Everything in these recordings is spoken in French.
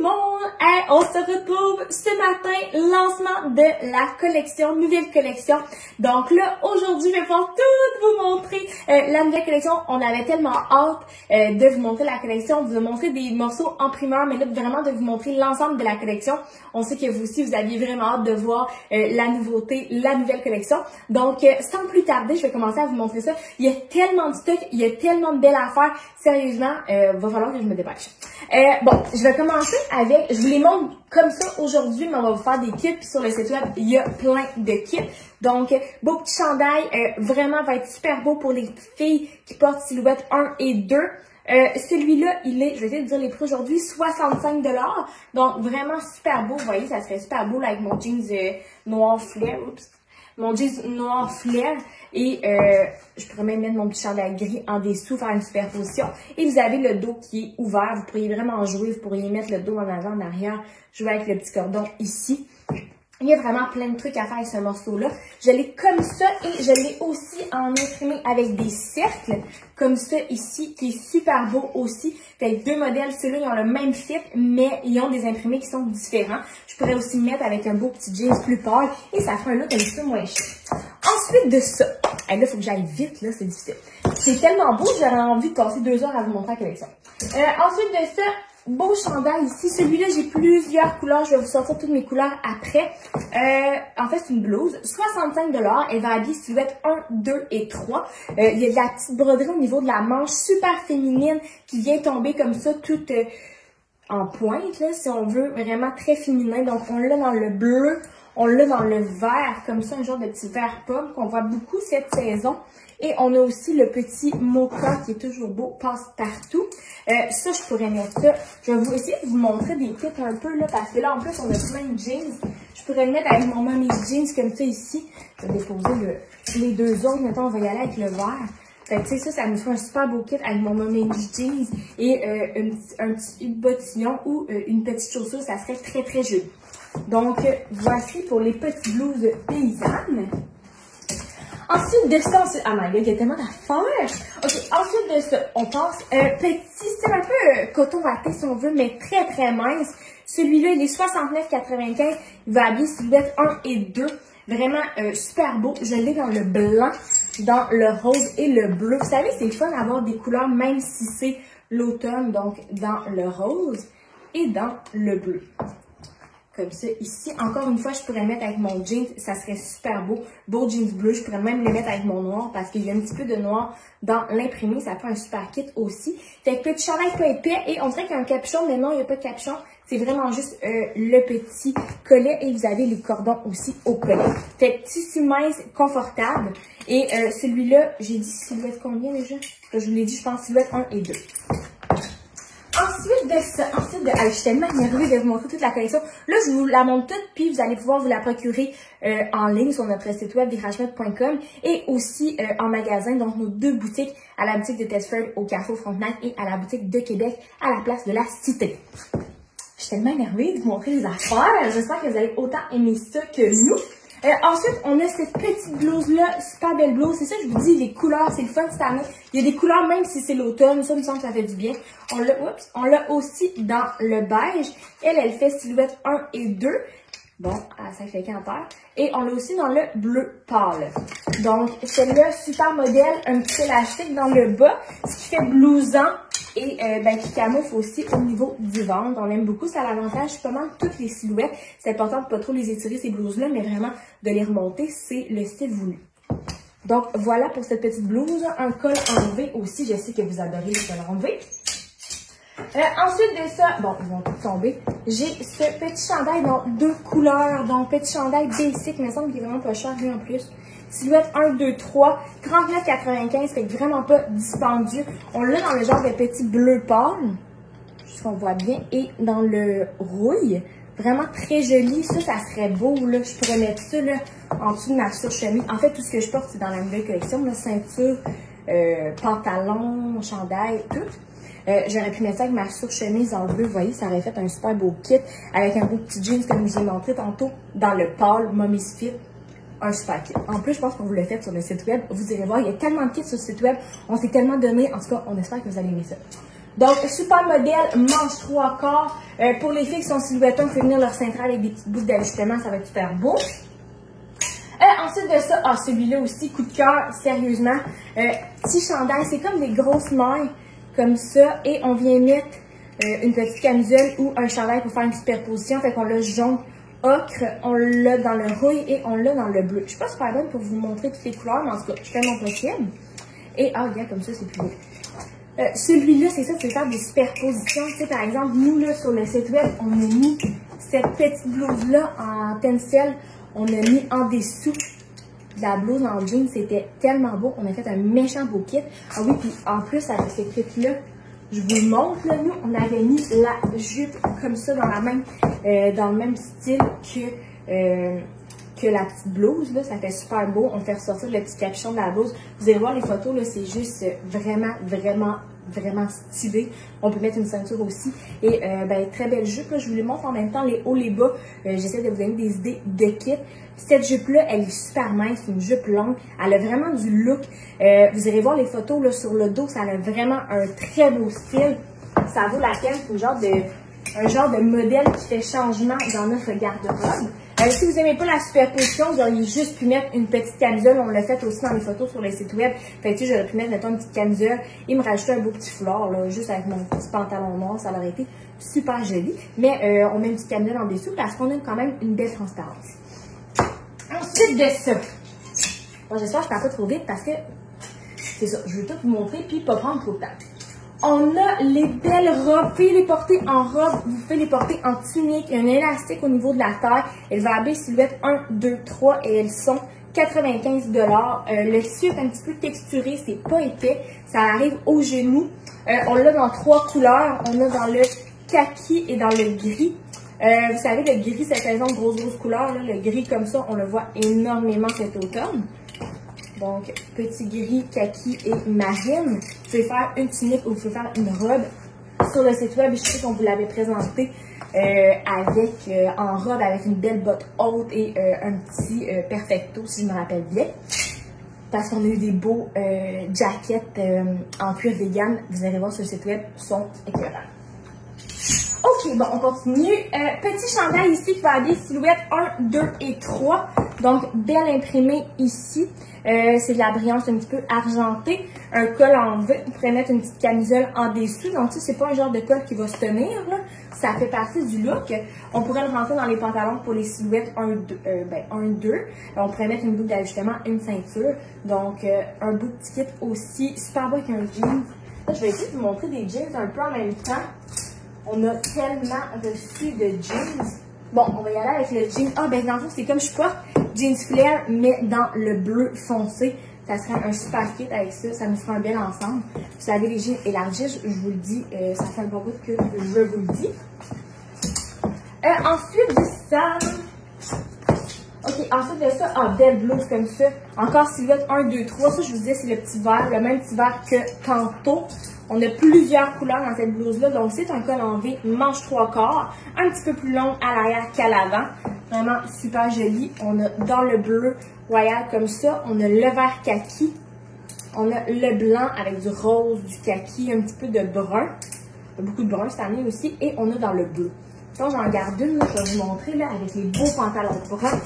monde! Hey, on se retrouve ce matin, lancement de la collection, nouvelle collection. Donc là, aujourd'hui, je vais pouvoir tout vous montrer la nouvelle collection. On avait tellement hâte de vous montrer la collection, de vous montrer des morceaux en primeur, mais là, vraiment de vous montrer l'ensemble de la collection. On sait que vous aussi, vous aviez vraiment hâte de voir la nouveauté, la nouvelle collection. Donc, sans plus tarder, je vais commencer à vous montrer ça. Il y a tellement de stock, il y a tellement de belles affaires. Sérieusement, va falloir que je me dépêche. Bon, je vais commencer avec, je vous les montre comme ça aujourd'hui, mais on va vous faire des kits. Puis sur le site web, il y a plein de kits. Donc, beau petit chandail, vraiment va être super beau pour les filles qui portent silhouette 1 et 2. Celui-là, il est, je vais essayer de dire les prix aujourd'hui, 65 $. Donc, vraiment super beau. Vous voyez, ça serait super beau là, avec mon jeans noir flair. Oups. Mon jeans noir flair. Et je pourrais même mettre mon petit chandail gris en dessous, faire une superposition. Et vous avez le dos qui est ouvert. Vous pourriez vraiment jouer. Vous pourriez mettre le dos en avant, en arrière. Jouer avec le petit cordon ici. Il y a vraiment plein de trucs à faire avec ce morceau-là. Je l'ai comme ça et je l'ai aussi en imprimé avec des cercles, comme ça ici, qui est super beau aussi. Fait que deux modèles, ceux-là, ils ont le même fit, mais ils ont des imprimés qui sont différents. Je pourrais aussi le mettre avec un beau petit jeans plus pâle et ça fait un look un petit peu moins cher. Ensuite de ça, là, il faut que j'aille vite, là, c'est difficile. C'est tellement beau, j'aurais envie de passer 2 heures à vous montrer la collection. Ensuite de ça, beau chandail ici. Celui-là, j'ai plusieurs couleurs. Je vais vous sortir toutes mes couleurs après. En fait, c'est une blouse. 65 $. Elle va habiller silhouette 1, 2 et 3. Il y a de la petite broderie au niveau de la manche, super féminine, qui vient tomber comme ça, toute en pointe, là, si on veut. Vraiment très féminin. Donc, on l'a dans le bleu. On l'a dans le vert, comme ça, un genre de petit vert pomme qu'on voit beaucoup cette saison. Et on a aussi le petit mocha qui est toujours beau, passe-partout. Ça, je pourrais mettre ça. Je vais vous essayer de vous montrer des kits un peu, là, parce que là, en plus, on a plein de jeans. Je pourrais le mettre avec mon mommy's jeans comme ça ici. Je vais déposer les deux autres. Mettons, on va y aller avec le vert. Fait que, tu sais, ça nous fait un super beau kit avec mon mommy's jeans et un petit bottillon ou une petite chaussure. Ça serait très, très joli. Donc, voici pour les petites blouses paysannes. Ensuite de ça, oh my god, il y a tellement d'affaires. Ok, ensuite de ça, on passe petit style un peu coton watté si on veut, mais très très mince. Celui-là, il est 69,95. Il va habiller silhouette 1 et 2. Vraiment super beau. Je l'ai dans le blanc, dans le rose et le bleu. Vous savez, c'est fun d'avoir des couleurs, même si c'est l'automne, donc dans le rose et dans le bleu. Comme ça, ici, encore une fois, je pourrais le mettre avec mon jeans, ça serait super beau. Beau jeans bleu, je pourrais même le mettre avec mon noir parce qu'il y a un petit peu de noir dans l'imprimé, ça fait un super kit aussi. Fait que petit chandail pas épais et on dirait qu'il y a un capuchon, mais non, il n'y a pas de capuchon. C'est vraiment juste le petit collet et vous avez les cordons aussi au collet. Fait que tissu mince, confortable. Et celui-là, j'ai dit silhouette combien déjà? Je vous l'ai dit, je pense silhouette 1 et 2. Ensuite de ça, je suis tellement énervée de vous montrer toute la collection. Là, je vous la montre toute, puis vous allez pouvoir vous la procurer en ligne sur notre site web viragemode.com et aussi en magasin, donc nos deux boutiques, à la boutique de Tesford au Carrefour Frontenac et à la boutique de Québec à la place de la Cité. Je suis tellement énervée de vous montrer les affaires. J'espère que vous allez autant aimer ça que nous. Ensuite, on a cette petite blouse-là, super belle blouse. C'est ça, je vous dis, les couleurs, c'est le fun cette année. Il y a des couleurs, même si c'est l'automne, ça me semble que ça fait du bien. On l'a aussi dans le beige. Elle fait silhouette 1 et 2. Bon, ça fait qu'en terre. Et on l'a aussi dans le bleu pâle. Donc, celle-là, super modèle, un petit élastique dans le bas, ce qui fait blousant et qui camoufle aussi au niveau du ventre. On aime beaucoup, ça a l'avantage pas mal toutes les silhouettes. C'est important de pas trop les étirer, ces blouses-là, mais vraiment de les remonter, c'est le style voulu. Donc, voilà pour cette petite blouse. Un col enlevé aussi, je sais que vous adorez les cols enlevés. Ensuite de ça, bon, ils vont tous tomber. J'ai ce petit chandail dans deux couleurs. Donc, petit chandail basic, mais il me semble qu'il est vraiment pas cher, lui en plus. Silhouette 1, 2, 3, 39,95, fait que vraiment pas dispendieux. On l'a dans le genre de petit bleu pâle, juste qu'on voit bien, et dans le rouille. Vraiment très joli. Ça serait beau, là. Je pourrais mettre ça, là, en dessous de ma surchemise. En fait, tout ce que je porte, c'est dans la nouvelle collection, la ceinture, pantalon, chandail, tout. J'aurais pu mettre ça avec ma surchemise en bleu, vous voyez, ça aurait fait un super beau kit avec un beau petit jeans comme je vous ai montré tantôt dans le pâle Mommy's Fit. Un super kit. En plus, je pense que vous le faites sur le site web. Vous irez voir, il y a tellement de kits sur le site web. On s'est tellement donné. En tout cas, on espère que vous allez aimer ça. Donc, super modèle, manche 3/4. Pour les filles qui sont silhouettées, on fait venir leur ceinture avec des petites boucles d'ajustement, ça va être super beau. Ensuite de ça, celui-là aussi, coup de cœur, sérieusement. Petit chandail, c'est comme des grosses mailles, comme ça, et on vient mettre une petite camisole ou un chandail pour faire une superposition. Fait qu'on l'a jaune ocre, on l'a dans le rouille et on l'a dans le bleu. Je suis pas super bonne pour vous montrer toutes les couleurs, mais en tout cas, je fais mon possible. Et, regarde, comme ça, c'est plus beau. Celui-là, c'est ça, c'est faire des superpositions. Tu sais, par exemple, nous, là, sur le site web, on a mis cette petite blouse-là en tencel. On a mis en dessous de la blouse en jean. C'était tellement beau. On a fait un méchant beau kit. Ah oui, puis en plus, avec ce kit-là, je vous le montre, là, nous, on avait mis la jupe comme ça dans le même style que la petite blouse, là, ça fait super beau. On fait ressortir le petit capuchon de la blouse. Vous allez voir les photos, là, c'est juste vraiment stylé. On peut mettre une ceinture aussi. Et très belle jupe, là, je vous les montre en même temps, les hauts, les bas. J'essaie de vous donner des idées de kit. Cette jupe-là, elle est super mince, c'est une jupe longue. Elle a vraiment du look. Vous irez voir les photos là, sur le dos, ça a vraiment un très beau style. Ça vaut la peine, c'est un genre de modèle qui fait changement dans notre garde-robe. Si vous n'aimez pas la superposition, vous auriez juste pu mettre une petite camisole. On l'a fait aussi dans les photos sur le site web. Fait que j'aurais pu mettre, mettons, une petite camisole et me rajouter un beau petit foulard, là, juste avec mon petit pantalon noir. Ça aurait été super joli. Mais on met une petite camisole en dessous parce qu'on a quand même une belle transparence. Ensuite de ça, bon, j'espère que je ne parle pas trop vite parce que c'est ça, je vais tout vous montrer puis pas prendre trop de temps. On a les belles robes. Vous pouvez les porter en robe, vous pouvez les porter en tunique. Il y a un élastique au niveau de la taille. Elle va habiller silhouette 1, 2, 3 et elles sont 95 $. Le tissu est un petit peu texturé, c'est pas épais. Ça arrive au genou. On l'a dans 3 couleurs. On a dans le kaki et dans le gris. Vous savez, le gris, cette saison, grosse couleur. Là, le gris comme ça, on le voit énormément cet automne. Donc, petit gris, kaki et marine. Vous pouvez faire une tunique ou vous pouvez faire une robe. Sur le site web, je sais qu'on vous l'avait présenté en robe avec une belle botte haute et un petit perfecto, si je me rappelle bien. Parce qu'on a eu des beaux jackets en cuir vegan. Vous allez voir sur le site web, sont éclairants. Ok, bon, on continue. Petit chandail ici qui va habiller silhouette 1, 2 et 3. Donc, belle imprimée ici. C'est de la brillance un petit peu argentée. Un col en V. Vous pourrez mettre une petite camisole en dessous. Donc, tu sais, c'est pas un genre de col qui va se tenir, là. Ça fait partie du look. On pourrait le rentrer dans les pantalons pour les silhouettes 1, 2. On pourrait mettre une boucle d'ajustement, une ceinture. Donc, un beau petit kit aussi. Super beau avec un jean. Là, je vais essayer de vous montrer des jeans un peu en même temps. On a tellement reçu de jeans. Bon, on va y aller avec le jean. Ah, ben dans le fond, c'est comme je porte jeans flare, mais dans le bleu foncé. Ça serait un super kit avec ça. Ça nous fera un bel ensemble. Vous savez, les jeans élargis, je vous le dis, ça fait un bon bout que je vous le dis. Ensuite de ça... Ok, ensuite de ça, belle blouse comme ça. Encore silhouette 1, 2, 3. Ça, je vous disais, c'est le petit vert, le même petit vert que tantôt. On a plusieurs couleurs dans cette blouse-là. Donc, c'est un col en V, manche 3/4, un petit peu plus long à l'arrière qu'à l'avant. Vraiment super joli. On a dans le bleu royal comme ça. On a le vert kaki. On a le blanc avec du rose, du kaki, un petit peu de brun. Beaucoup de brun cette année aussi. Et on a dans le bleu. Donc, j'en garde une. Là, je vais vous montrer là, avec les beaux pantalons bruns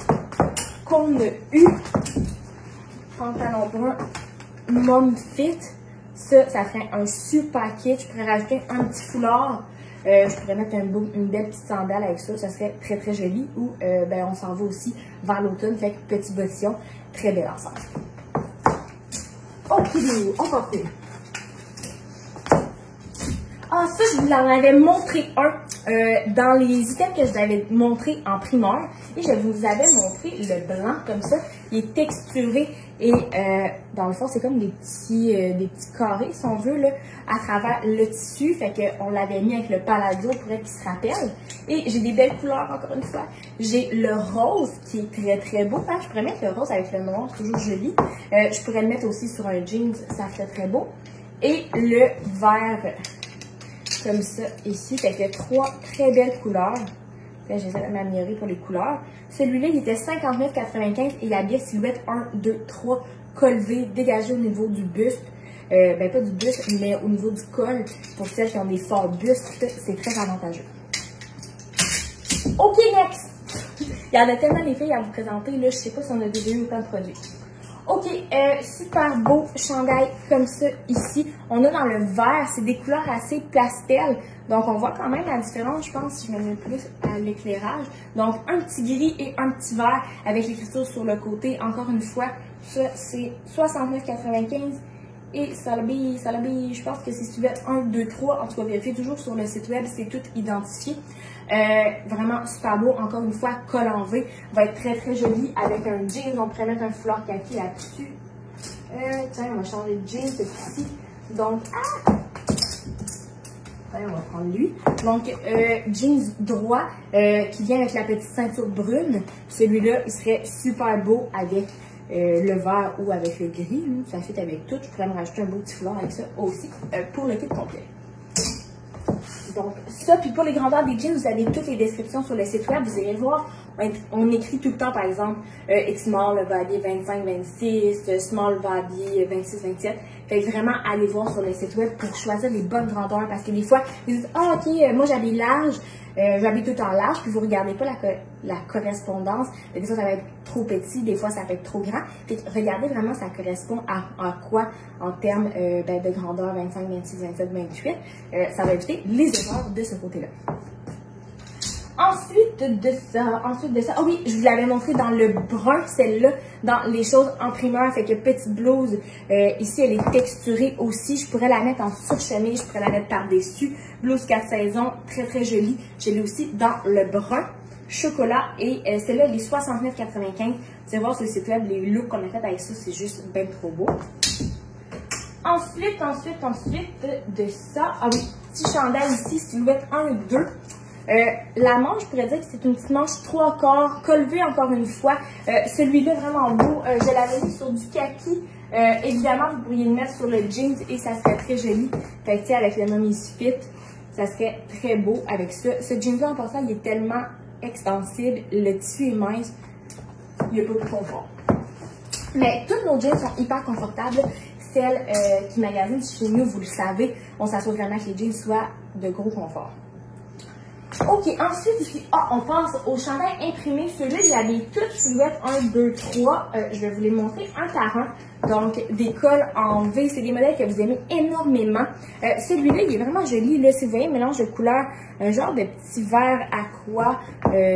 qu'on a eu. Pantalon brun Mom Fit. Ça ferait un super kit. Je pourrais rajouter un petit foulard. Je pourrais mettre une belle petite sandale avec ça. Ça serait très très joli. Ou on s'en va aussi vers l'automne. Fait que petit bottillon. Très bel ensemble. Ok, on continue. Ah, ça, je vous en avais montré un dans les items que je vous avais montré en primeur. Et je vous avais montré le blanc comme ça. Il est texturé et dans le fond, c'est comme des petits carrés, si on veut, là, à travers le tissu. Fait qu'on l'avait mis avec le palazzo pour être qu'il se rappelle. Et j'ai des belles couleurs, encore une fois. J'ai le rose qui est très très beau. Hein? Je pourrais mettre le rose avec le noir, c'est toujours joli. Je pourrais le mettre aussi sur un jeans, ça ferait très beau. Et le vert comme ça ici. Fait que 3 très belles couleurs. J'essaie de m'améliorer pour les couleurs. Celui-là, il était 59,95 et il habillait silhouette 1, 2, 3, col V, dégagé au niveau du buste. ben pas du buste, mais au niveau du col, pour celles qui ont des forts bustes, c'est très avantageux. Ok, next! Il y en a tellement les filles à vous présenter, là, je sais pas si on a déjà eu autant de produits. Ok, super beau chandail comme ça ici. On a dans le vert, c'est des couleurs assez pastel. Donc, on voit quand même la différence, je pense, si je me mets plus à l'éclairage. Donc, un petit gris et un petit vert avec l'écriture sur le côté. Encore une fois, ça, c'est 69,95. Et Salabi, je pense que c'est silhouette 1, 2, 3. En tout cas, vérifiez toujours sur le site web, c'est tout identifié. Vraiment super beau. encore une fois, col en V. Va être très très joli avec un jean. On pourrait mettre un foulard kaki là-dessus. Tiens, on va changer de jean ici. Donc, on va prendre lui. Donc, jeans droit qui vient avec la petite ceinture brune. Celui-là, il serait super beau avec le vert ou avec le gris. Ça fit avec tout. Je pourrais me rajouter un beau petit foulard avec ça aussi pour le kit complet. Donc, ça, puis pour les grandeurs des jeans, vous avez toutes les descriptions sur le site web. Vous irez voir, on écrit tout le temps, par exemple, X-Small va habiller 25-26, Small va habiller 26-27. Fait que vraiment, allez voir sur le site web pour choisir les bonnes grandeurs. Parce que des fois, vous dites, ah, ok, moi j'habille large, j'habille tout en large, puis vous regardez pas la correspondance. Des fois, ça va être trop petit, des fois, ça peut être trop grand. Fait que regardez vraiment, ça correspond à quoi en termes de grandeur 25, 26, 27, 28. Ça va éviter les erreurs de ce côté-là. Ensuite de ça, ah oui, je vous l'avais montré dans le brun, celle-là, dans les choses en primeur, fait que petite blouse, ici elle est texturée aussi, je pourrais la mettre en surchemise, je pourrais la mettre par-dessus, blouse 4 saisons, très très jolie, je l'ai aussi dans le brun, chocolat, et celle-là elle est 69,95, vous allez voir sur le site web, les looks qu'on a fait avec ça, c'est juste bien trop beau. Ensuite de ça, ah oui, petit chandail ici, silhouette 1 et 2. La manche, je pourrais dire que c'est une petite manche 3/4, col V encore une fois. Celui-là, vraiment beau. Je l'avais mis sur du kaki. Évidemment, vous pourriez le mettre sur le jeans et ça serait très joli. Fait que, avec le Mommy's Fit, ça serait très beau avec ça. Ce jeans-là, en passant, il est tellement extensible. Le tissu est mince. Il n'y a pas de confort. Mais toutes nos jeans sont hyper confortables. Celles qui magasinent chez nous, vous le savez, on s'assure vraiment que les jeans soient de gros confort. Ok, ensuite ici, on passe au chandail imprimé. Celui-là, il y a des toutes silhouettes 1, 2, 3. Je vais vous les montrer un par un. Donc, des cols en V, c'est des modèles que vous aimez énormément. Celui-là, il est vraiment joli. Là, si vous voyez, mélange de couleurs, un genre de petit vert aqua,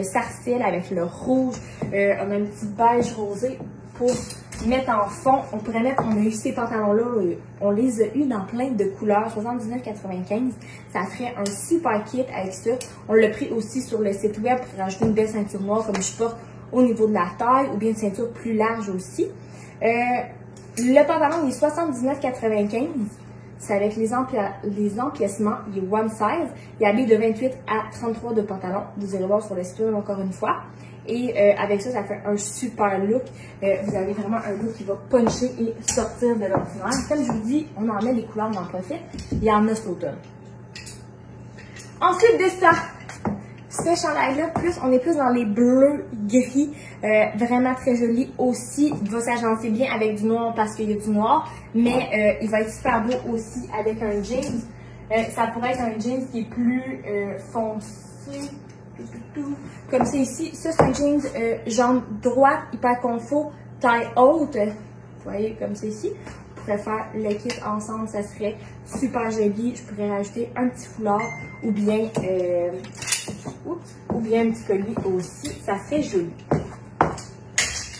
sarcelle avec le rouge. On a un petit beige rosé pour mettre en fond. On a eu ces pantalons-là, on les a eu dans plein de couleurs, 79,95. Ça ferait un super kit avec ça. On l'a pris aussi sur le site web pour rajouter une belle ceinture noire comme je porte au niveau de la taille ou bien une ceinture plus large aussi. Le pantalon il est 79,95. C'est avec les empiècements, il est one size. Il habille de 28 à 33 de pantalon. Vous irez voir sur le site web encore une fois. Et avec ça, ça fait un super look. Vous avez vraiment un look qui va puncher et sortir de l'ordinaire. Comme je vous dis, on en met des couleurs, on en profite. Il y en a cet automne. Ensuite de ça, ce chandail-là, on est plus dans les bleus gris. Vraiment très joli aussi. Il va s'agencer bien avec du noir parce qu'il y a du noir. Mais il va être super beau aussi avec un jeans. Ça pourrait être un jeans qui est plus foncé. Comme c'est ici, ça c'est un jeans jambe droite, hyper confort, taille haute. Vous voyez, comme c'est ici. Je pourrais faire le kit ensemble, ça serait super joli. Je pourrais rajouter un petit foulard ou bien un petit collier aussi. Ça serait joli.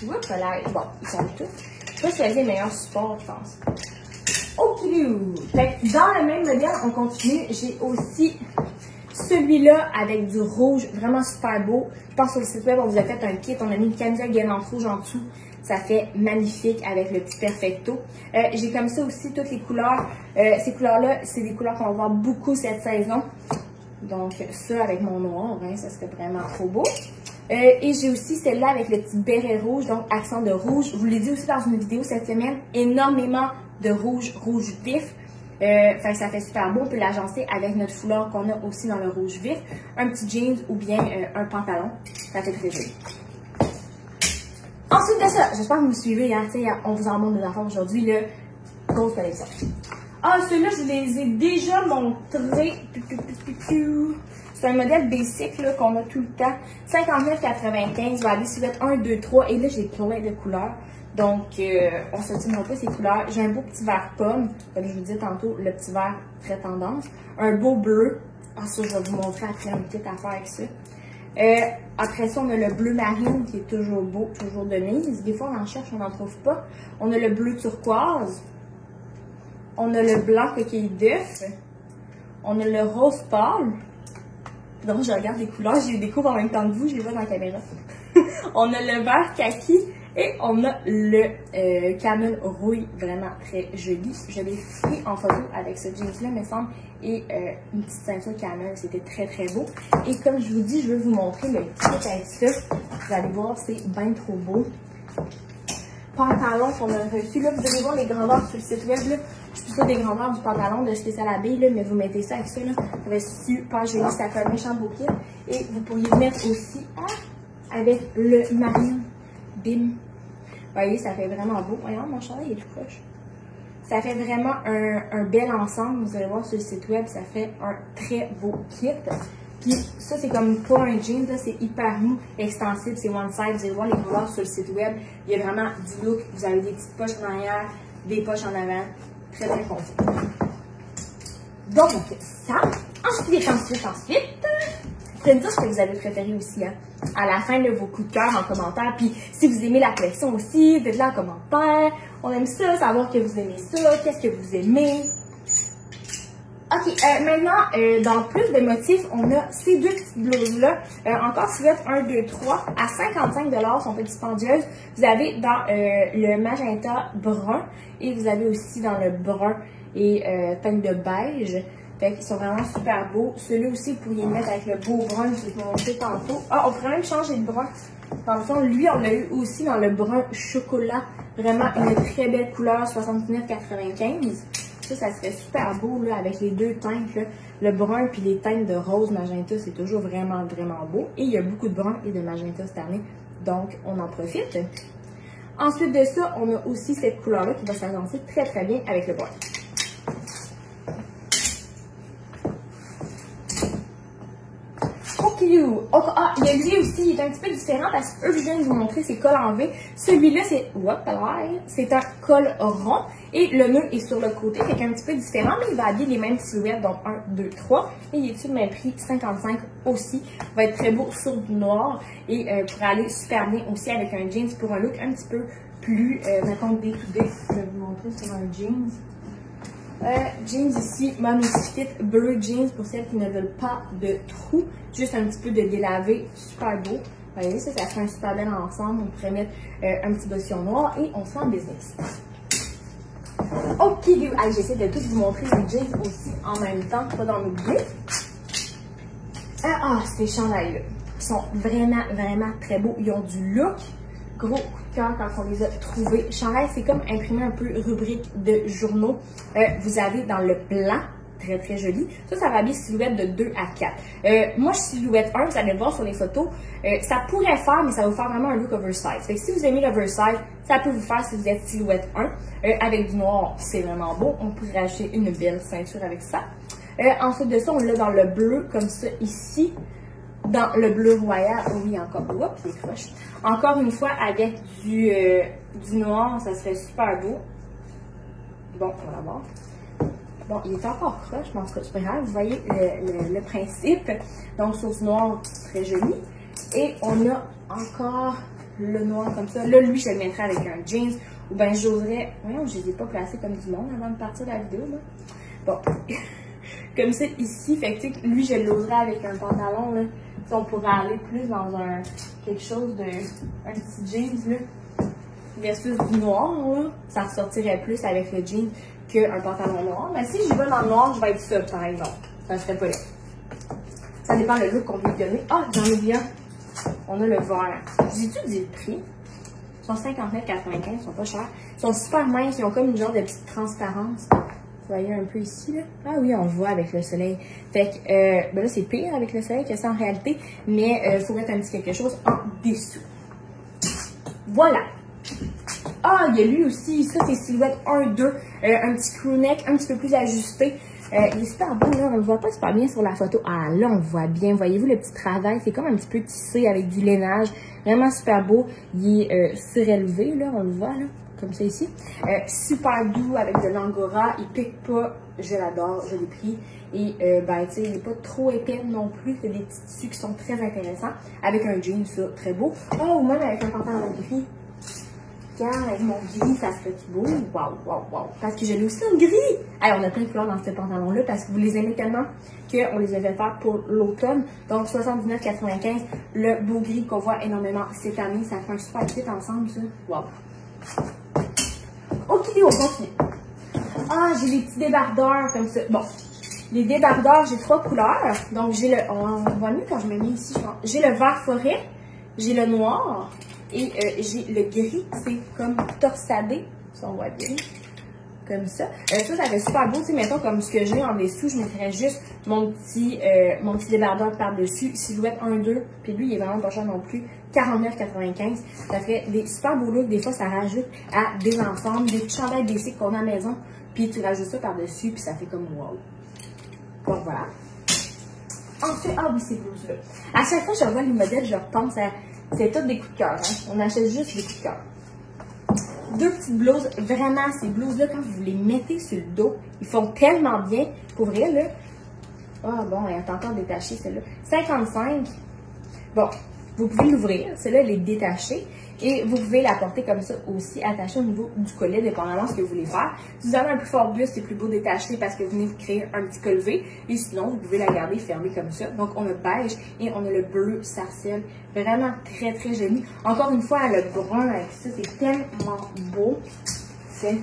Oups, là, bon, ils sont tout. Je vais choisir le meilleur support, je pense. Ok, fait que dans le même modèle, on continue. J'ai aussi celui-là avec du rouge, vraiment super beau. Je pense sur le site web, on vous a fait un kit. On a mis une camisole gainante rouge en dessous. Ça fait magnifique avec le petit perfecto. J'ai comme ça aussi toutes les couleurs. Ces couleurs-là, c'est des couleurs qu'on va voir beaucoup cette saison. Donc ça avec mon noir, hein, ça serait vraiment trop beau. Et j'ai aussi celle-là avec le petit béret rouge, donc accent de rouge. Je vous l'ai dit aussi dans une vidéo cette semaine, énormément de rouge vif. Ça fait super beau, on peut l'agencer avec notre foulard qu'on a aussi dans le rouge vif, un petit jeans ou bien un pantalon, ça fait très joli. Ensuite de ça, j'espère que vous me suivez, hein, on vous en montre des enfants aujourd'hui, le grosse collection. Ah, ceux-là, je les ai déjà montrés. C'est un modèle basic qu'on a tout le temps. 59,95. Je vais aller silhouette 1, 2, 3. Et là, j'ai plein de couleurs. Donc, on ne s'attirera pas ces couleurs. J'ai un beau petit vert pomme. Comme je vous disais tantôt, le petit vert très tendance. Un beau bleu. Ah, ça, je vais vous montrer après un petit affaire avec ça. Après ça, on a le bleu marine qui est toujours beau, toujours de mise. Des fois, on en cherche, on n'en trouve pas. On a le bleu turquoise. On a le blanc coquille d'œuf. On a le rose pâle. Donc, je regarde les couleurs, je les découvre en même temps que vous, je les vois dans la caméra. On a le vert kaki et on a le camel rouille, vraiment très joli. Je l'ai pris en photo avec ce jeans-là, me semble, et une petite ceinture camel, c'était très très beau. Et comme je vous dis, je vais vous montrer le kit avec ça. Vous allez voir, c'est bien trop beau. Pantalon qu'on a reçu, là, vous allez voir les grandeurs sur le site web, là. Je suis pas des grandeurs du pantalon de Spécialabille, là, mais vous mettez ça avec ça, là. Ça va être super joli, ça fait un méchant beau kit. Et vous pourriez mettre aussi avec le marine. Bim. Vous voyez, ça fait vraiment beau. Voyons, mon chandail est tout proche. Ça fait vraiment un bel ensemble. Vous allez voir sur le site web, ça fait un très beau kit. Puis ça, c'est comme pas un jean, c'est hyper mou, extensible, c'est one side. Vous allez voir les couleurs sur le site web. Il y a vraiment du look. Vous avez des petites poches en arrière, des poches en avant. Très très confortable. Donc, ça. Ensuite. Vous pouvez me dire ce que vous avez préféré aussi, hein, à la fin de vos coups de cœur en commentaire. Puis si vous aimez la collection aussi, dites-le en commentaire. On aime ça, savoir que vous aimez ça, qu'est-ce que vous aimez. Ok, maintenant, dans plus de motifs, on a ces deux petites blouses-là. Encore silhouette 1, 2, 3 à 55$, sont pas dispendieuses. Vous avez dans le magenta brun et vous avez aussi dans le brun et teinte de beige. Fait qu'ils sont vraiment super beaux. Celui-là aussi, vous pourriez le mettre avec le beau brun que je vous ai montré tantôt. Ah, on pourrait même changer de brun. Dans le fond, lui, on l'a eu aussi dans le brun chocolat. Vraiment une très belle couleur, 69,95. Ça serait super beau là, avec les deux teintes, là, le brun puis les teintes de rose magenta, c'est toujours vraiment, vraiment beau. Et il y a beaucoup de brun et de magenta cette année, donc on en profite. Ensuite de ça, on a aussi cette couleur-là qui va s'agencer très, très bien avec le brun. Ah, il y a lui aussi, il est un petit peu différent parce que je viens de vous montrer ses cols en V. Celui-là, c'est un col rond et le nœud est sur le côté, fait un petit peu différent, mais il va habiller les mêmes silhouettes, donc 1, 2, 3. Et il est sur le même prix, 55 aussi. Il va être très beau sur du noir et pourrait aller super bien aussi avec un jeans pour un look un petit peu plus, mettons, day-to-day. Je vais vous montrer sur un jeans. Jeans ici, Mommy Fit bleu jeans pour celles qui ne veulent pas de trous. Juste un petit peu de délavé, super beau. Vous voyez, ça fait un super bel ensemble. On pourrait mettre un petit bossillon noir et on sera en business. Ok, j'essaie de tout vous montrer les jeans aussi en même temps, pas dans l'oublier. Ces chandails-là sont vraiment, vraiment très beaux. Ils ont du look. Gros coup de cœur quand on les a trouvés. Chandail, c'est comme imprimé un peu rubrique de journaux. Vous avez dans le blanc, très très joli. Ça va habiller silhouette de 2 à 4. Moi, je suis silhouette 1, vous allez le voir sur les photos. Ça pourrait faire, mais ça va vous faire vraiment un look oversize. Fait que si vous aimez l'oversize, ça peut vous faire si vous êtes silhouette 1. Avec du noir, c'est vraiment beau. On pourrait acheter une belle ceinture avec ça. Ensuite de ça, on l'a dans le bleu, comme ça, ici. Dans le bleu royal, oui, encore, oups, les croches. Encore une fois, avec du noir, ça serait super beau. Bon, on va voir. Bon, il est encore croche, mais en tout cas, c'est pas grave. Vous voyez le principe. Donc, sur du noir, très joli. Et on a encore le noir comme ça. Là, lui, je le mettrais avec un jeans. Ou bien, j'oserais... Voyons, je les ai pas placés comme du monde avant de partir de la vidéo, là. Bon. Comme ça, ici, fait que, lui, je l'oserais avec un pantalon, là. Si on pourrait aller plus dans quelque chose de... un petit jeans, là. Versus du noir, là. Ça ressortirait plus avec le jean qu'un pantalon noir. Mais si je vais dans le noir, je vais être ça, par exemple. Ça serait pas là. Ça dépend le look qu'on veut lui donner. Ah, j'en ai bien. On a le vert. J'ai-tu dit le prix? Ils sont 59,95, ils sont pas chers. Ils sont super minces, ils ont comme une genre de petite transparence. Vous voyez un peu ici, là. Ah oui, on le voit avec le soleil. Fait que, ben là, c'est pire avec le soleil que ça en réalité. Mais il faut mettre un petit quelque chose en dessous. Voilà. Ah, il y a lui aussi, ça c'est silhouette 1-2, un petit crew neck un petit peu plus ajusté. Il est super beau, là, on le voit pas super bien sur la photo. Ah, là, on le voit bien. Voyez-vous le petit travail? C'est comme un petit peu tissé avec du lainage. Vraiment super beau. Il est surélevé, là, on le voit, là, comme ça ici. Super doux avec de l'angora. Il pique pas. Je l'adore, je l'ai pris. Et, ben, tu sais, il n'est pas trop épais non plus. C'est des petits tissus qui sont très intéressants. Avec un jean, ça, très beau. Oh, ou même avec un pantalon gris. Regarde, avec mon gris, ça serait-tu beau? Waouh, waouh, waouh. Parce que je l'ai aussi en gris. Hey, on a plein de couleurs dans ce pantalon-là parce que vous les aimez tellement qu'on les avait fait pour l'automne. Donc, 79,95. Le beau gris qu'on voit énormément cette année. Ça fait un super fit ensemble, ça. Waouh. Ok, on continue. Ah, j'ai les petits débardeurs comme ça. Bon, les débardeurs, j'ai 3 couleurs. Donc, j'ai le... On voit mieux quand je me mets ici, je pense. J'ai le vert forêt, j'ai le noir. Et j'ai le gris, c'est comme torsadé, si on voit bien, comme ça. Ça fait super beau, tu sais, mettons comme ce que j'ai en dessous, je mettrais juste mon petit débardeur par-dessus, silhouette 1-2, puis lui, il est vraiment pas cher non plus, 49,95. Ça fait des super beaux looks, des fois, ça rajoute à des ensembles, des petits chandails basiques qu'on a à la maison, puis tu rajoutes ça par-dessus, puis ça fait comme wow. Donc voilà. Ensuite, ah oui, ces blouses-là. À chaque fois que je revois les modèles, je repense à... C'est tout des coups de cœur, hein? On achète juste des coups de cœur. 2 petites blouses, vraiment, ces blouses-là, quand vous les mettez sur le dos, ils font tellement bien. Pour vrai, là. Ah bon, elle est encore détachée, celle-là. 55. Bon, vous pouvez l'ouvrir. Celle-là, elle est détachée. Et vous pouvez la porter comme ça aussi, attachée au niveau du collet, dépendamment de ce que vous voulez faire. Si vous avez un plus fort buste, c'est plus beau détaché parce que vous venez de créer un petit col V. Et sinon, vous pouvez la garder fermée comme ça. Donc, on a beige et on a le bleu sarcelle. Vraiment très, très joli. Encore une fois, le brun avec ça, c'est tellement beau. C'est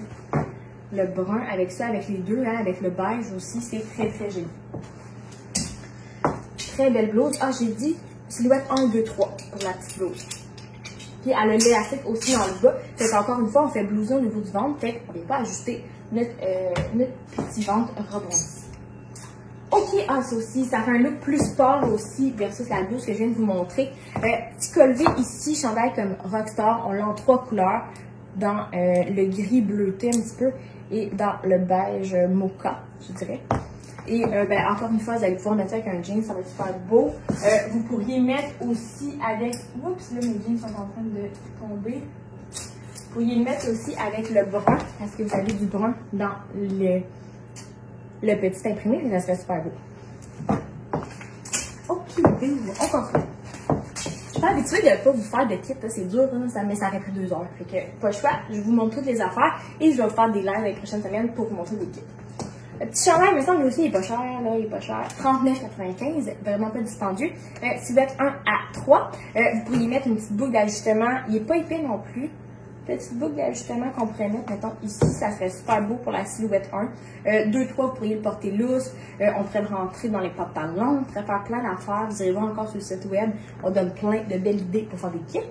le brun avec ça, avec les deux, hein, avec le beige aussi, c'est très, très joli. Très belle blouse. Ah, j'ai dit silhouette 1, 2, 3 pour la petite blouse. Puis elle a l'élastique aussi dans le bas. Fait qu'encore une fois, on fait blouser au niveau du ventre. Fait qu'on ne vient pas ajuster notre petit ventre rebondi. Ok, ah ça aussi, ça fait un look plus sport aussi versus la blouse que je viens de vous montrer. Petit col V ici, chandail comme Rockstar. On l'a en 3 couleurs. Dans le gris bleuté un petit peu et dans le beige mocha, je dirais. Et ben, encore une fois, vous allez pouvoir mettre ça avec un jean, ça va être super beau. Vous pourriez mettre aussi avec... Oups, là, mes jeans sont en train de tomber. Vous pourriez le mettre aussi avec le brun, parce que vous avez du brun dans le petit imprimé, mais ça serait super beau. Ok, on continue. Je suis pas habituée de ne pas vous faire de kit, c'est dur, hein, mais ça aurait pris 2 heures. Fait que, pas le choix, je vous montre toutes les affaires et je vais vous faire des lives les prochaines semaines pour vous montrer des kits. Le petit chandail, il me semble aussi, il est pas cher, là, il est pas cher. 39,95, vraiment pas dispendieux. Silhouette 1 à 3. Vous pourriez mettre une petite boucle d'ajustement, il est pas épais non plus. Petite boucle d'ajustement qu'on pourrait mettre, mettons, ici, ça serait super beau pour la silhouette 1. 2, 3, vous pourriez le porter lousse. On pourrait le rentrer dans les pantalons, on pourrait faire plein d'affaires. Vous irez voir encore sur le site web, on donne plein de belles idées pour faire des kits.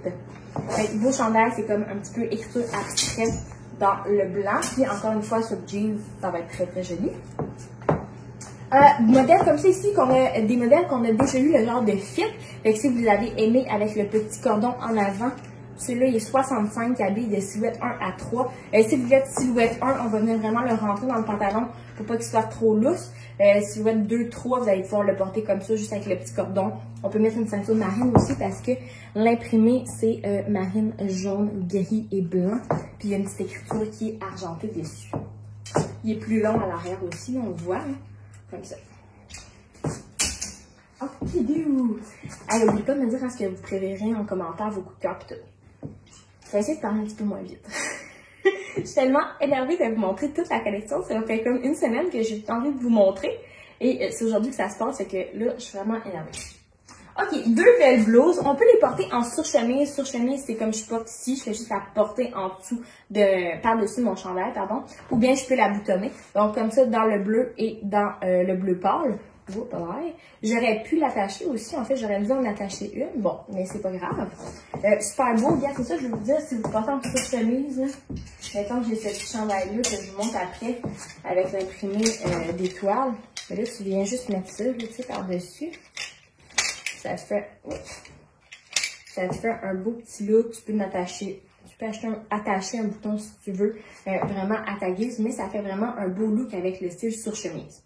Beau chandail, c'est comme un petit peu écriture abstraite dans le blanc. Puis encore une fois, sur le jeans, ça va être très très joli. Modèles comme ça ici, des modèles qu'on a déjà eu le genre de fit. Fait que si vous l'avez aimé avec le petit cordon en avant, celui-là, il est 65, habillé de silhouette 1 à 3. Si vous êtes silhouette 1, on va venir vraiment le rentrer dans le pantalon pour pas qu'il soit trop lousse. Silhouette 2, 3, vous allez pouvoir le porter comme ça, juste avec le petit cordon. On peut mettre une ceinture marine aussi parce que l'imprimé, c'est marine, jaune, gris et blanc. Puis il y a une petite écriture qui est argentée dessus. Il est plus long à l'arrière aussi, on le voit, hein, comme ça. Ok, allez, n'oubliez pas de me dire ce que vous préférez en commentaire, vos coups de cœur et tout. Je vais essayer de parler un petit peu moins vite. Je suis tellement énervée de vous montrer toute la collection. Ça fait comme une semaine que j'ai envie de vous montrer. Et c'est aujourd'hui que ça se passe, fait que là, je suis vraiment énervée. Ok, 2 belles blouses. On peut les porter en surchemise. Surchemise, c'est comme je porte ici. Je fais juste la porter en dessous par-dessus mon chandail, pardon. Ou bien je peux la boutonner. Donc comme ça, dans le bleu et dans le bleu pâle. J'aurais pu l'attacher aussi. En fait, j'aurais dû en attacher une. Bon, mais c'est pas grave. Super beau. Regarde, c'est ça, je vais vous dire, si vous portez en surchemise, mettons que j'ai ce petit chandail-là que je vous montre après avec l'imprimé d'étoiles. Là, tu viens juste mettre ça, tu sais, par-dessus. Ça te fait un beau petit look. Tu peux peux attacher un bouton si tu veux, vraiment à ta guise, mais ça fait vraiment un beau look avec le style sur chemise.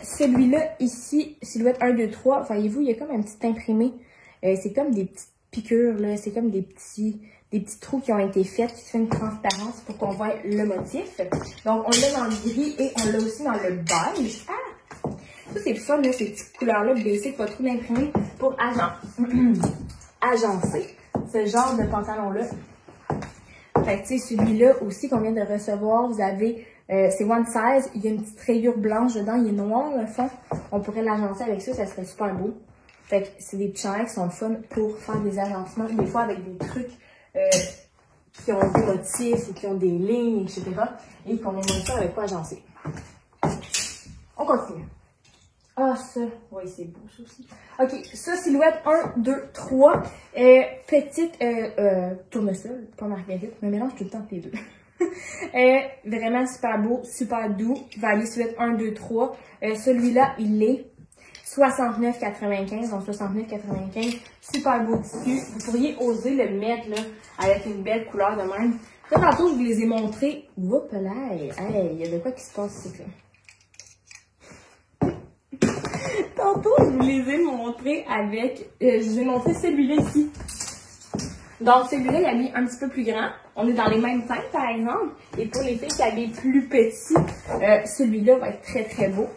Celui-là, ici, silhouette 1, 2, 3, voyez-vous, il y a comme un petit imprimé. C'est comme des petites piqûres, là, c'est comme des petits trous qui ont été faits, qui font une transparence pour qu'on voit le motif. Donc, on l'a dans le gris et on l'a aussi dans le beige. Ah! Ça, c'est le fun, là, ces petites couleurs-là, basic, pas trop d'imprimé pour agencer ce genre de pantalon-là. Fait que, tu sais, celui-là aussi qu'on vient de recevoir, vous avez, c'est one size, il y a une petite rayure blanche dedans, il est noir, le fond. On pourrait l'agencer avec ça, ça serait super beau. Fait que c'est des petits chandails qui sont fun pour faire des agencements, des fois avec des trucs qui ont des motifs ou qui ont des lignes, etc. Et qu'on a moins ça avec quoi agencer. On continue. Ah, ça, oui, c'est beau, ça aussi. OK, ça, silhouette 1, 2, 3. Petite tournesol, pas marguerite, mais mélange tout le temps les deux. Vraiment super beau, super doux. Va aller silhouette 1, 2, 3. Celui-là, il est 69,95, donc 69,95. Super beau tissu. Vous pourriez oser le mettre là, avec une belle couleur de même. Là, tantôt, je vous les ai montrés. Oups là, il y a de quoi qui se passe ici, là. Tantôt, je vous les ai montrés avec... je vous ai montré celui-là ici. Donc, celui-là, il habille un petit peu plus grand. On est dans les mêmes teintes, par exemple. Et pour les filles qui habillent plus petit, celui-là va être très, très beau.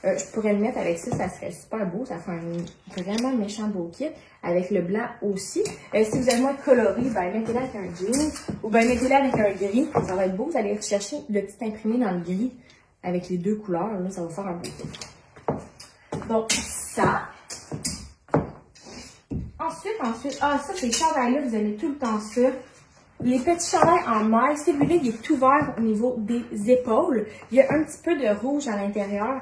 Je pourrais le mettre avec ça, ça serait super beau. Ça fait un vraiment méchant beau kit. Avec le blanc aussi. Si vous avez moins coloré, ben mettez-le avec un jean. Ou ben mettez-le avec un gris. Ça va être beau. Vous allez rechercher le petit imprimé dans le gris. Avec les deux couleurs. Là, ça va faire un beau kit. Donc, ça. Ensuite, ah, ça, ces chandails-là, vous avez tout le temps ça. Les petits chandails en maille, celui-là, il est ouvert au niveau des épaules. Il y a un petit peu de rouge à l'intérieur.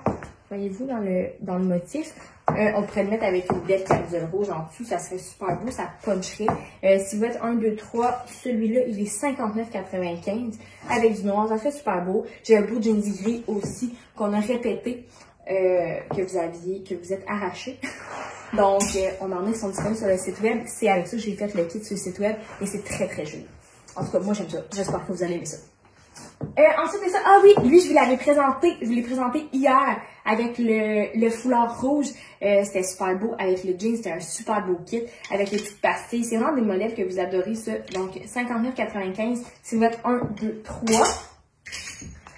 Voyez-vous, dans le motif. On pourrait le mettre avec une belle camisole rouge en dessous. Ça serait super beau, ça puncherait. Silhouette 1, 2, 3, celui-là, il est 59,95 avec du noir. Ça serait super beau. J'ai un beau jeans gris aussi qu'on a répété. Que vous êtes arraché. Donc, on en a qui sont disponibles sur le site web. C'est avec ça que j'ai fait le kit sur le site web et c'est très, très joli. En tout cas, moi, j'aime ça. J'espère que vous allez aimer ça. Ensuite de ça, ah oui, lui, je vous l'avais présenté. Je vous l'ai présenté hier avec le foulard rouge. C'était super beau avec le jean. C'était un super beau kit avec les petites pastilles. C'est vraiment des modèles que vous adorez, ça. Donc, 59,95. Silhouette 1, 2, 3.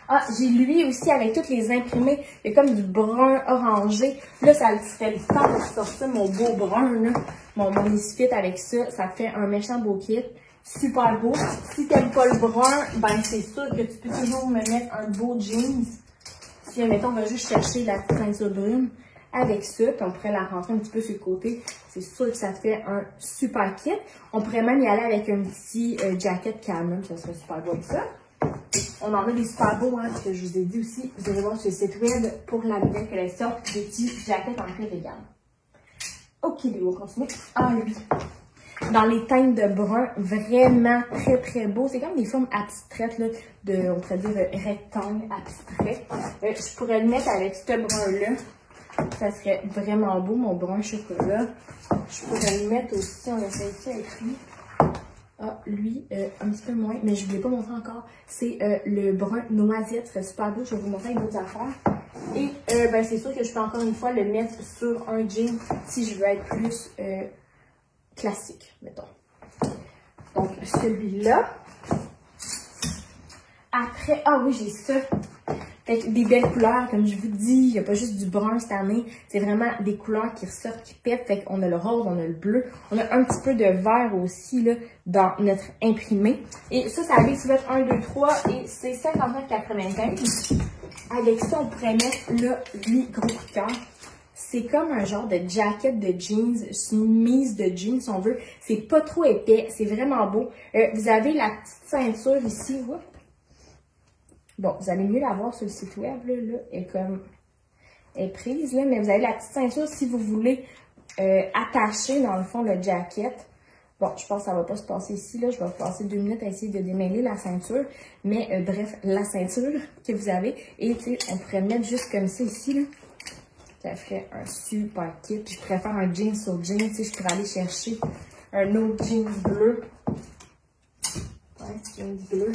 Ah, j'ai lui aussi avec toutes les imprimés. Il y a comme du brun orangé. Là, ça serait le temps de sortir mon beau brun, là. Mon Misfit avec ça. Ça fait un méchant beau kit. Super beau. Si t'aimes pas le brun, ben c'est sûr que tu peux toujours me mettre un beau jeans. Si, admettons, on va juste chercher la ceinture brune avec ça, puis on pourrait la rentrer un petit peu sur le côté. C'est sûr que ça fait un super kit. On pourrait même y aller avec un petit jacket Canon. Ça serait super beau avec ça. On en a des super beaux, hein, que je vous ai dit aussi. Vous allez voir sur le site web pour la nouvelle collection des petits jackets en cuir égal. Ok, on continue. Ah oui. Dans les teintes de brun, vraiment très très beau. C'est comme des formes abstraites, là, on pourrait dire rectangle abstrait. Je pourrais le mettre avec ce brun-là. Ça serait vraiment beau, mon brun chocolat. Je pourrais le mettre aussi, on essaie ici avec lui. Ah, lui, un petit peu moins, mais je ne vous l'ai pas montré encore. C'est le brun noisette, c'est super beau. Je vais vous montrer une autre affaire. Et ben, c'est sûr que je peux encore une fois le mettre sur un jean si je veux être plus classique, mettons. Donc, celui-là. Après, ah oui, j'ai ça. Fait que des belles couleurs, comme je vous dis, il n'y a pas juste du brun cette année. C'est vraiment des couleurs qui ressortent, qui pètent. Fait qu'on a le rose, on a le bleu. On a un petit peu de vert aussi, là, dans notre imprimé. Et ça arrive sur votre 1, 2, 3 et c'est 59,95. Avec ça, on pourrait mettre, là, lui, gros coup de cœur. C'est comme un genre de jacket de jeans, chemise de jeans, si on veut. C'est pas trop épais, c'est vraiment beau. Vous avez la petite ceinture ici, whoop. Bon, vous allez mieux la voir sur le site web, là, elle est prise, là, mais vous avez la petite ceinture si vous voulez attacher, dans le fond, le jacket. Bon, je pense que ça va pas se passer ici, là, je vais passer 2 minutes à essayer de démêler la ceinture, mais bref, la ceinture que vous avez, et tu sais, on pourrait le mettre juste comme ça ici, là. Ça ferait un super kit. Je préfère un jean sur jean, tu sais, je pourrais aller chercher un autre jean bleu. un jeans bleu.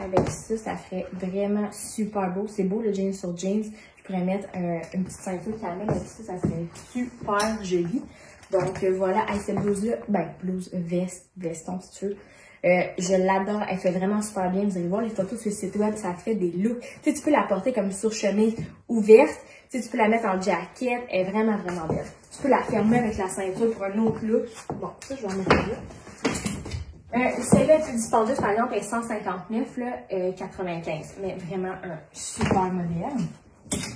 Avec ça, ça ferait vraiment super beau. C'est beau le jeans sur jeans. Je pourrais mettre une petite ceinture caramel avec ça, ça serait super joli. Donc voilà, avec cette blouse-là, ben blouse, veston si tu veux. Je l'adore, elle fait vraiment super bien. Vous allez voir les photos sur le site web, ça fait des looks. Tu sais, tu peux la porter comme sur chemise ouverte. Tu sais, tu peux la mettre en jacket, elle est vraiment, vraiment belle. Tu peux la fermer avec la ceinture pour un autre look. Bon, ça, je vais en mettre là. Celle-là est plus dispendieuse, par exemple, est 159, là, 95. Mais vraiment un super modèle.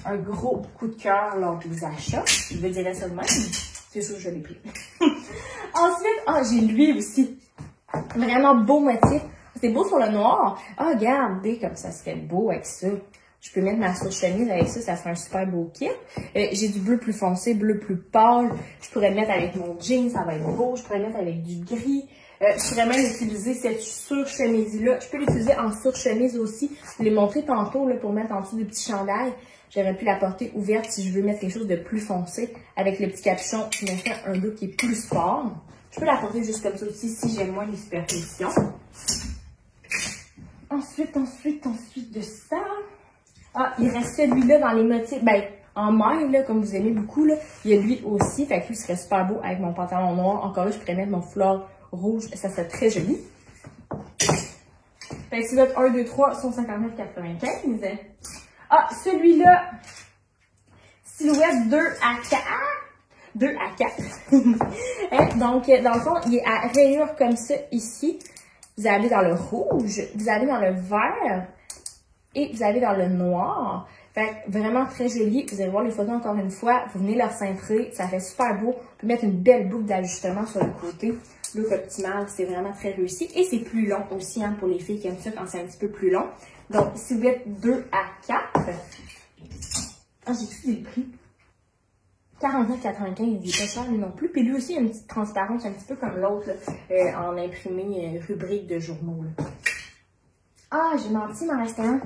Un gros coup de cœur lors des achats. Je vais dire ça de même. C'est sûr que je l'ai pris. Ensuite, j'ai lui aussi. Vraiment beau motif. C'est beau sur le noir. Ah, regardez comme ça serait beau avec ça. Je peux mettre ma surchemise avec ça, ça fait un super beau kit. J'ai du bleu plus foncé, bleu plus pâle. Je pourrais le mettre avec mon jean, ça va être beau. Je pourrais le mettre avec du gris. Je pourrais même utiliser cette surchemise-là. Je peux l'utiliser en surchemise aussi. Je l'ai montré tantôt là, pour mettre en dessous du petit chandail. J'aurais pu la porter ouverte si je veux mettre quelque chose de plus foncé. Avec le petit capuchon qui me fait un look qui est plus fort. Je peux la porter juste comme ça aussi si j'aime moins les superpositions. Ensuite de ça. Ah, il reste celui-là dans les motifs. Ben, en maille, là, comme vous aimez beaucoup, là, il y a lui aussi. Fait que lui serait super beau avec mon pantalon noir. Encore là, je pourrais mettre mon foulard rouge. Ça serait très joli. Fait que c'est votre 1, 2, 3, 159,95. Ah, celui-là, silhouette 2 à 4. 2 à 4. Donc, dans le fond, il est à rayures comme ça ici. Vous allez dans le rouge, vous allez dans le vert et vous allez dans le noir. Fait que vraiment très joli. Vous allez voir les photos encore une fois. Vous venez leur cintrer, ça fait super beau. Vous pouvez mettre une belle boucle d'ajustement sur le côté. Look optimal, c'est vraiment très réussi. Et c'est plus long aussi hein, pour les filles qui aiment ça quand c'est un petit peu plus long. Donc, si vous êtes 2 à 4, ah, j'ai tout des prix. 49,95, il est pas cher lui non plus. Puis lui aussi, il a une petite transparence un petit peu comme l'autre en imprimé rubrique de journaux. Là. Ah, j'ai menti, il m'en restait un.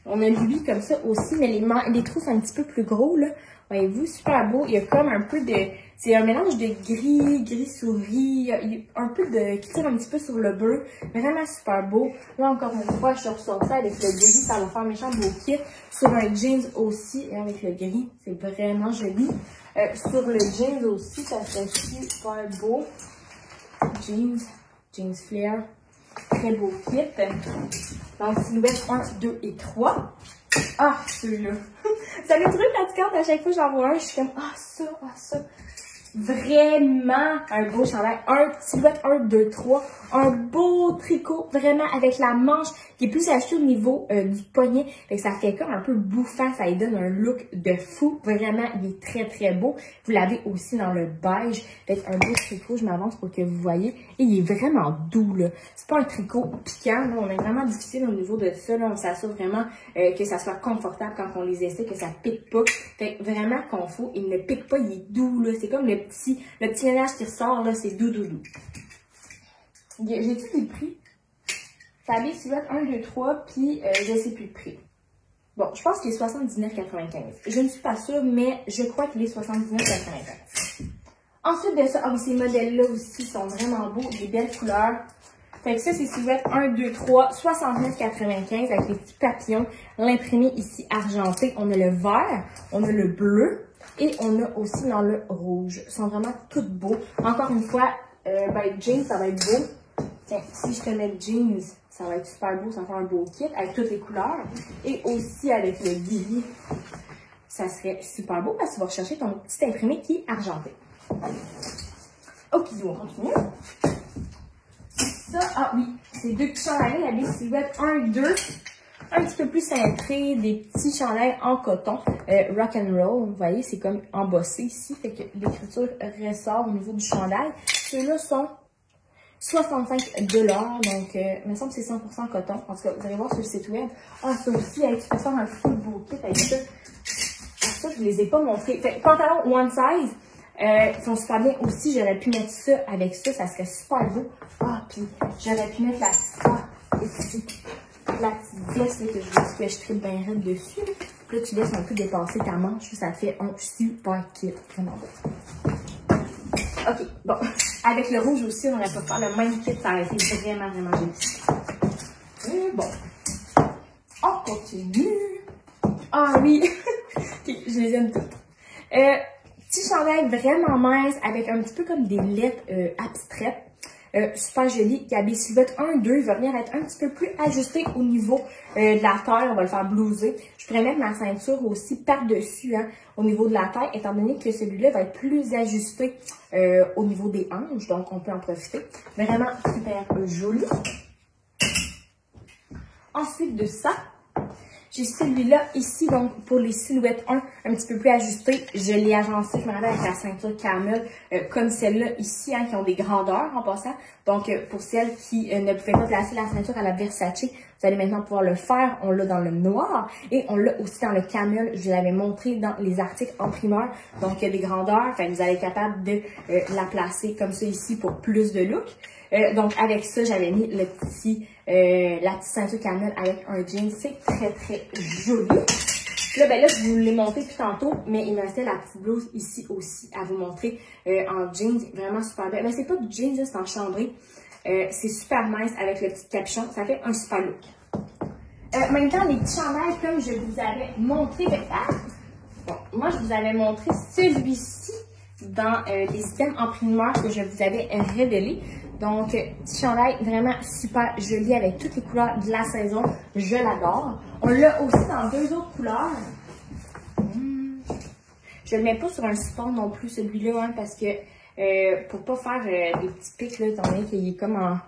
On a lui comme ça aussi, mais les trous sont un petit peu plus gros. Là. Voyez-vous, super beau. Il y a comme un peu de... C'est un mélange de gris souris. Il y a un peu de... qui tire un petit peu sur le bleu. Vraiment super beau. Là, encore une fois, je ressors ça avec le gris. Ça va faire méchant beau kit. Sur un jeans aussi, et avec le gris. C'est vraiment joli. Sur le jeans aussi, ça fait super beau. Jeans flare. Très beau kit. Donc, silhouette 1, 2 et 3. Ah, celui-là. Ça me trouve fatigante à chaque fois que j'en vois un. Je suis comme, ah, ça. Vraiment un beau chandail. Silhouette 1, 2, 3. Un beau tricot, vraiment avec la manche qui est plus achetée au niveau du poignet. Fait que ça fait comme un peu bouffant. Ça lui donne un look de fou. Vraiment, il est très, très beau. Vous l'avez aussi dans le beige. Fait un beau tricot. Je m'avance pour que vous voyez. Et il est vraiment doux, là. C'est pas un tricot piquant, là. On est vraiment difficile au niveau de ça, là. On s'assure vraiment que ça soit confortable quand on les essaie, que ça pique pas. Fait vraiment confort. Il ne pique pas, il est doux, là. C'est comme le petit ménage qui ressort, là. C'est doux. J'ai tout les prix. Tablier silhouette 1, 2, 3, puis je sais plus le prix. Bon, je pense qu'il est 79,95. Je ne suis pas sûre, mais je crois qu'il est 79,95. Ensuite de ça, ces modèles-là aussi sont vraiment beaux, des belles couleurs. Fait que ça, c'est silhouette 1, 2, 3, 69,95 avec les petits papillons. L'imprimé ici argenté. On a le vert, on a le bleu et on a aussi dans le rouge. Ils sont vraiment tous beaux. Encore une fois, jeans, ça va être beau. Tiens, si je te mets le jeans, ça va être super beau, ça va faire un beau kit avec toutes les couleurs. Et aussi avec le gris, ça serait super beau parce que tu vas rechercher ton petit imprimé qui est argenté. Ok, on continue. Ça, ah oui, c'est deux petits chandails, la silhouette 1, 2. Un petit peu plus cintré, des petits chandails en coton, rock and roll. Vous voyez, c'est comme embossé ici, fait que l'écriture ressort au niveau du chandail. Ceux-là sont 65 $, donc il me semble que c'est 100% coton. En tout cas, vous allez voir sur le site web. Ah, ça aussi, tu peux faire un full beau kit avec ça. Ça, je ne les ai pas montrés. Fait pantalon one size, ils sont super bien aussi. J'aurais pu mettre ça avec ça, ça serait super beau. Ah, puis j'aurais pu mettre la petite veste là, que je tripe bien raide dessus. Là, tu laisses un peu dépasser ta manche, ça te fait un super kit. Vraiment beau. Ok, bon. Avec le rouge aussi, on aurait pu faire le même kit, ça aurait été vraiment, vraiment joli. Et bon. On continue. Ah oui! Okay, je les aime toutes. Petit chandail vraiment mince avec un petit peu comme des lettres abstraites. Super joli. Gabi Silhouette 1, 2, il va venir être un petit peu plus ajusté au niveau de la taille. On va le faire blouser. Je pourrais mettre ma ceinture aussi par-dessus hein, au niveau de la taille, étant donné que celui-là va être plus ajusté au niveau des hanches. Donc, on peut en profiter. Vraiment super joli. Ensuite de ça, j'ai celui-là ici, donc pour les silhouettes 1, un petit peu plus ajusté. Je l'ai agencé, je me rappelle, avec la ceinture camel, comme celle-là ici, hein, qui ont des grandeurs en passant. Donc, pour celles qui ne pouvaient pas placer la ceinture à la Versace, vous allez maintenant pouvoir le faire. On l'a dans le noir et on l'a aussi dans le camel. Je l'avais montré dans les articles en primeur. Donc, il y a des grandeurs, enfin, vous allez être capable de la placer comme ça ici pour plus de look. Donc, avec ça, j'avais mis la petite ceinture camel avec un jean. C'est très, très joli. Là, ben là, je vous l'ai montré depuis tantôt, mais il me restait la petite blouse ici aussi à vous montrer en jeans. Vraiment super belle. Mais c'est pas du jeans, c'est en chambré. C'est super mince avec le petit capuchon. Ça fait un super look. Maintenant, les petits chandails, comme je vous avais montré. Bon, moi, je vous avais montré celui-ci dans les items en primeur que je vous avais révélé. Donc, petit chandail vraiment super joli avec toutes les couleurs de la saison. Je l'adore. On l'a aussi dans deux autres couleurs. Je le mets pas sur un support non plus, celui-là, hein, parce que pour pas faire des petits pics, là, étant donné qu'il est comme en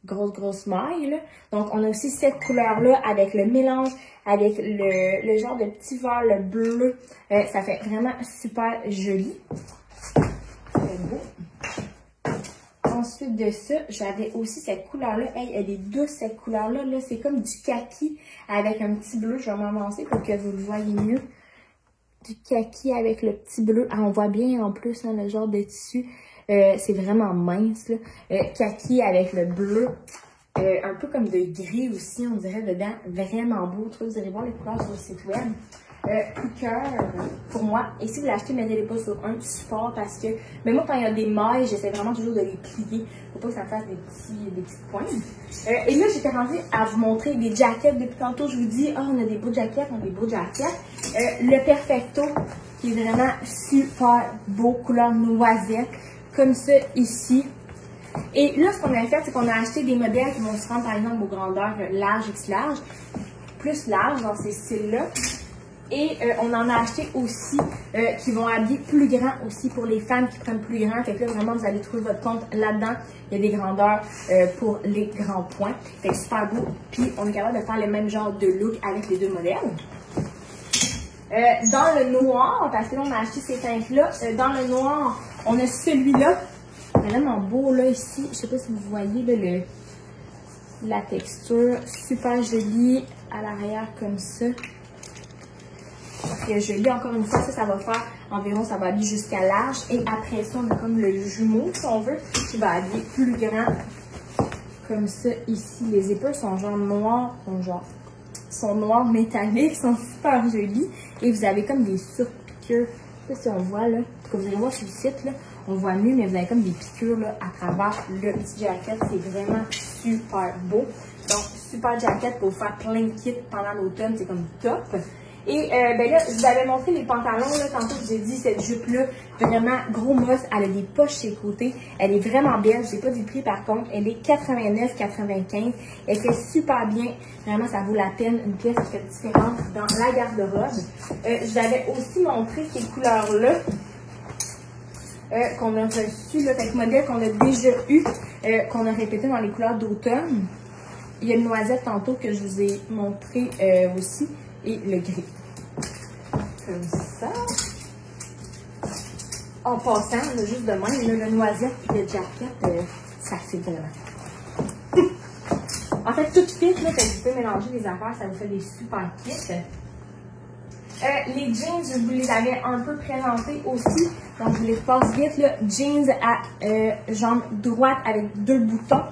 grosse maille. Là. Donc, on a aussi cette couleur-là avec le mélange, avec le genre de petit vert, le bleu. Ça fait vraiment super joli. Très beau. Ensuite de ça, j'avais aussi cette couleur-là. Hey, elle est douce, cette couleur-là. Là, c'est comme du kaki avec un petit bleu. Je vais m'avancer pour que vous le voyez mieux. Du kaki avec le petit bleu. Ah, on voit bien en plus hein, le genre de tissu. C'est vraiment mince. Là. Kaki avec le bleu. Un peu comme de gris aussi, on dirait dedans. Vraiment beau. Vous allez voir les couleurs sur le site web. Coup de cœur pour moi. Et si vous l'achetez, mettez-les pas sur un support parce que, mais moi, quand il y a des mailles, j'essaie vraiment toujours de les plier pour pas que ça fasse des petits points. Et là, j'étais rendue à vous montrer des jackets. Depuis tantôt, je vous dis, ah, on a des beaux jackets, le Perfecto, qui est vraiment super beau, couleur noisette, comme ça ici. Et là, ce qu'on a fait, c'est qu'on a acheté des modèles qui vont se rendre, par exemple, aux grandeurs large, X large, plus large dans ces styles-là. Et on en a acheté aussi qui vont habiller plus grand aussi pour les femmes qui prennent plus grand. Fait que là, vraiment, vous allez trouver votre compte là-dedans. Il y a des grandeurs pour les grands points. Fait que super beau. Puis, on est capable de faire le même genre de look avec les deux modèles. Dans le noir, parce que là, on a acheté ces teintes-là. Dans le noir, on a celui-là. Vraiment beau, là, ici. Je sais pas si vous voyez là, la texture. Super jolie à l'arrière comme ça. Je lis encore une fois, ça va faire environ, ça va aller jusqu'à large. Et après ça, on a comme le jumeau, si on veut, qui va aller plus grand. Comme ça, ici. Les épaules sont genre noires, sont noirs métalliques, sont super jolies. Et vous avez comme des surpiqûres. Je sais pas si on voit là. En tout cas, vous allez voir sur le site, là, on voit mieux, mais vous avez comme des piqûres là, à travers le petit jacket. C'est vraiment super beau. Donc, super jacket pour faire plein de kits pendant l'automne, c'est comme top. Et ben là, je vous avais montré les pantalons, là, tantôt je vous ai dit, cette jupe-là, vraiment gros mosse, elle a des poches sur les côtés, elle est vraiment belle, je n'ai pas dit le prix par contre, elle est 89,95, elle fait super bien, vraiment ça vaut la peine, une pièce qui fait différente dans la garde-robe. Je vous avais aussi montré ces couleurs-là, qu'on a reçues, là, avec modèle qu'on a déjà eu, qu'on a répété dans les couleurs d'automne. Il y a une noisette tantôt que je vous ai montré aussi, et le gris. Comme ça. En passant, on a juste de même, le noisette et le jacket, ça fait vraiment. En fait, tout fit, là, vous pouvez mélanger les affaires, ça vous fait des super kits. Les jeans, je vous les avais un peu présentés aussi. Donc, je les passe vite, là. Jeans à jambe droite avec 2 boutons.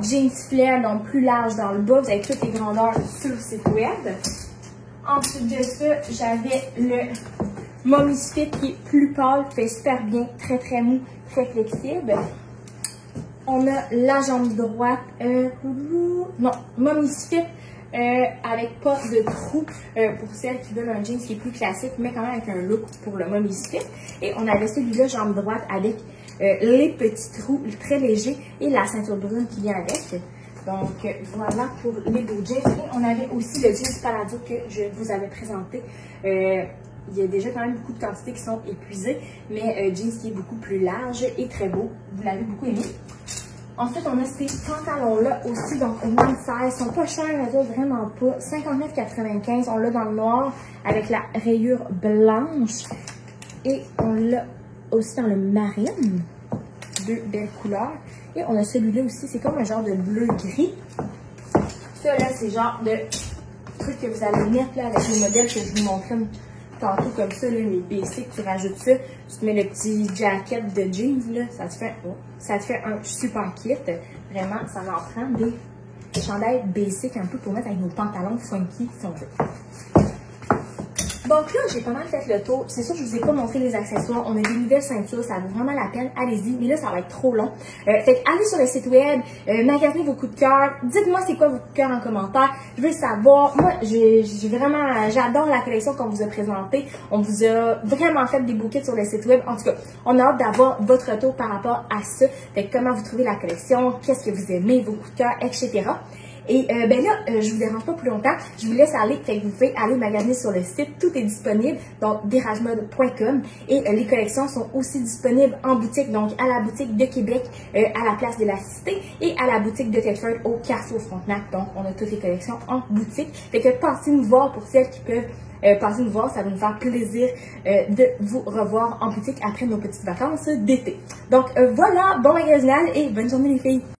Jeans flair, donc plus large dans le bas. Vous avez toutes les grandeurs sur le site web. Ensuite de ça, j'avais le Mommy's Fit qui est plus pâle, fait super bien, très très mou, très flexible. On a la jambe droite, non, Mommy's Fit, avec pas de trou pour celles qui veulent un jeans qui est plus classique, mais quand même avec un look pour le Mommy's Fit. Et on avait celui-là, jambe droite, avec les petits trous très légers et la ceinture brune qui vient avec. Donc voilà pour les beaux jeans. Et on avait aussi le jeans Palazzo que je vous avais présenté. Il y a déjà quand même beaucoup de quantités qui sont épuisées, mais jeans qui est beaucoup plus large et très beau. Vous l'avez beaucoup aimé. Ensuite, on a ces pantalons-là aussi, donc au même size. Ils sont pas chers, mais vraiment pas. 59,95. On l'a dans le noir avec la rayure blanche. Et on l'a aussi dans le marine. Deux belles couleurs. Et on a celui-là aussi, c'est comme un genre de bleu-gris. Ça, là, c'est genre de truc que vous allez mettre là, avec les modèles que je vous montrais tantôt comme ça, là, les basics, tu rajoutes ça, tu te mets le petit jacket de jeans, là, ça te fait un super kit. Vraiment, ça en prend des chandails basiques un peu pour mettre avec nos pantalons funky si on veut. Donc là, j'ai pas mal fait le tour. C'est sûr que je vous ai pas montré les accessoires. On a des nouvelles ceintures, ça vaut vraiment la peine. Allez-y, mais là, ça va être trop long. Fait que allez sur le site web, magasinez vos coups de cœur. Dites-moi c'est quoi vos coups de cœur en commentaire. Je veux savoir. Moi, j'adore la collection qu'on vous a présentée. On vous a vraiment fait des bouquets sur le site web. En tout cas, on a hâte d'avoir votre retour par rapport à ça. Fait que comment vous trouvez la collection, qu'est-ce que vous aimez, vos coups de cœur, etc. Et ben là, je vous dérange pas plus longtemps, je vous laisse aller, fait que vous pouvez aller magasiner sur le site, tout est disponible, donc déragmode.com et les collections sont aussi disponibles en boutique, donc à la boutique de Québec, à la place de la Cité et à la boutique de Thetford au Carrefour Frontenac, donc on a toutes les collections en boutique, fait que passez nous voir pour celles qui peuvent passez nous voir, ça va nous faire plaisir de vous revoir en boutique après nos petites vacances d'été. Donc voilà, bon magasinage et bonne journée les filles!